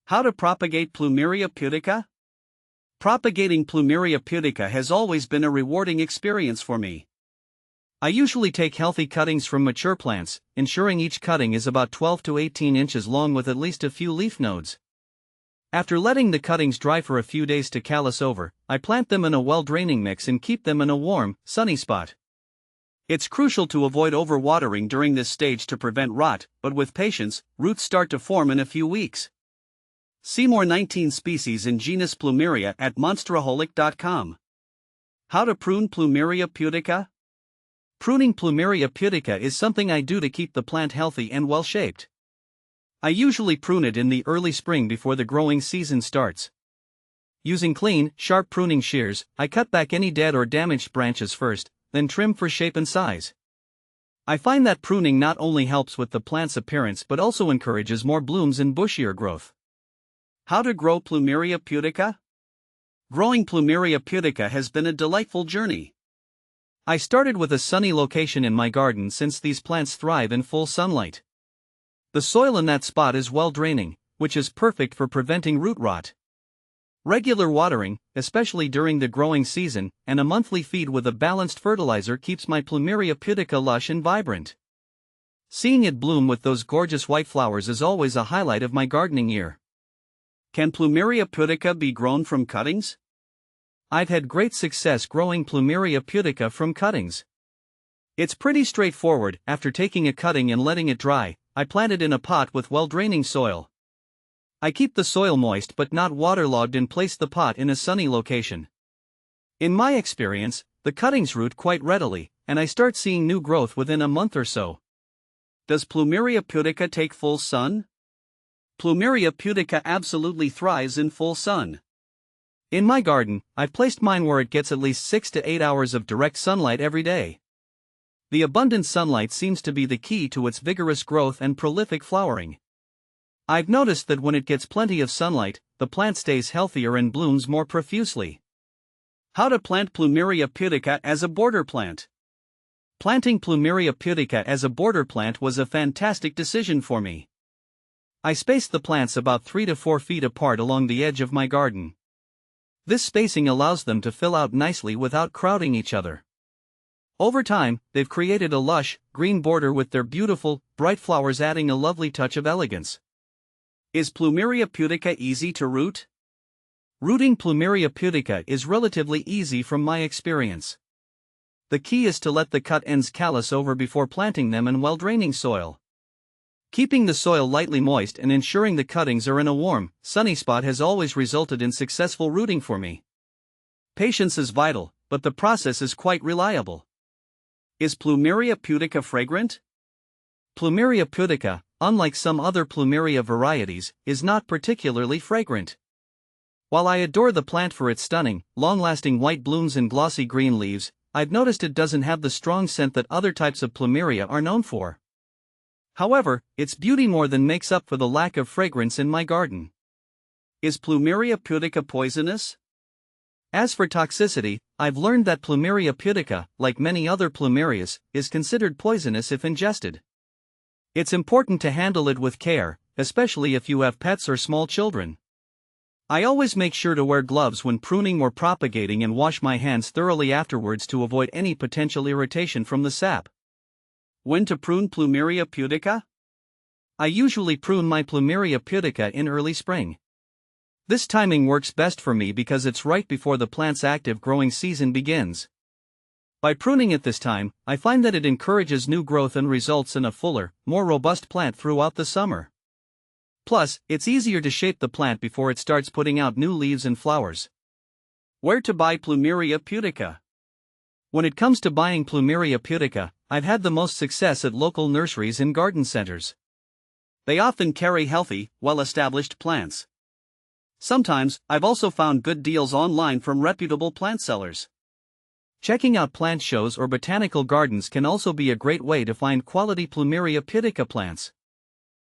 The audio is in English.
How to propagate Plumeria pudica? Propagating Plumeria pudica has always been a rewarding experience for me. I usually take healthy cuttings from mature plants, ensuring each cutting is about 12 to 18 inches long with at least a few leaf nodes. After letting the cuttings dry for a few days to callus over, I plant them in a well-draining mix and keep them in a warm, sunny spot. It's crucial to avoid overwatering during this stage to prevent rot, but with patience, roots start to form in a few weeks. See more 19 species in genus Plumeria at monsteraholic.com. How to prune Plumeria pudica? Pruning Plumeria pudica is something I do to keep the plant healthy and well-shaped. I usually prune it in the early spring before the growing season starts. Using clean, sharp pruning shears, I cut back any dead or damaged branches first, then trim for shape and size. I find that pruning not only helps with the plant's appearance but also encourages more blooms and bushier growth. How to grow Plumeria pudica? Growing Plumeria pudica has been a delightful journey. I started with a sunny location in my garden since these plants thrive in full sunlight. The soil in that spot is well draining, which is perfect for preventing root rot. Regular watering, especially during the growing season, and a monthly feed with a balanced fertilizer keeps my Plumeria pudica lush and vibrant. Seeing it bloom with those gorgeous white flowers is always a highlight of my gardening year. Can Plumeria pudica be grown from cuttings? I've had great success growing Plumeria pudica from cuttings. It's pretty straightforward. After taking a cutting and letting it dry, I plant it in a pot with well-draining soil. I keep the soil moist but not waterlogged and place the pot in a sunny location. In my experience, the cuttings root quite readily, and I start seeing new growth within a month or so. Does Plumeria pudica take full sun? Plumeria pudica absolutely thrives in full sun. In my garden, I've placed mine where it gets at least 6 to 8 hours of direct sunlight every day. The abundant sunlight seems to be the key to its vigorous growth and prolific flowering. I've noticed that when it gets plenty of sunlight, the plant stays healthier and blooms more profusely. How to plant Plumeria pudica as a border plant? Planting Plumeria pudica as a border plant was a fantastic decision for me. I spaced the plants about 3 to 4 feet apart along the edge of my garden. This spacing allows them to fill out nicely without crowding each other. Over time, they've created a lush, green border with their beautiful, bright flowers adding a lovely touch of elegance. Is Plumeria pudica easy to root? Rooting Plumeria pudica is relatively easy from my experience. The key is to let the cut ends callus over before planting them in well-draining soil. Keeping the soil lightly moist and ensuring the cuttings are in a warm, sunny spot has always resulted in successful rooting for me. Patience is vital, but the process is quite reliable. Is Plumeria pudica fragrant? Plumeria pudica, unlike some other Plumeria varieties, is not particularly fragrant. While I adore the plant for its stunning, long-lasting white blooms and glossy green leaves, I've noticed it doesn't have the strong scent that other types of Plumeria are known for. However, its beauty more than makes up for the lack of fragrance in my garden. Is Plumeria pudica poisonous? As for toxicity, I've learned that Plumeria pudica, like many other Plumerias, is considered poisonous if ingested. It's important to handle it with care, especially if you have pets or small children. I always make sure to wear gloves when pruning or propagating and wash my hands thoroughly afterwards to avoid any potential irritation from the sap. When to prune Plumeria pudica? I usually prune my Plumeria pudica in early spring. This timing works best for me because it's right before the plant's active growing season begins. By pruning at this time, I find that it encourages new growth and results in a fuller, more robust plant throughout the summer. Plus, it's easier to shape the plant before it starts putting out new leaves and flowers. Where to buy Plumeria pudica? When it comes to buying Plumeria pudica, I've had the most success at local nurseries and garden centers. They often carry healthy, well-established plants. Sometimes, I've also found good deals online from reputable plant sellers. Checking out plant shows or botanical gardens can also be a great way to find quality Plumeria pudica plants.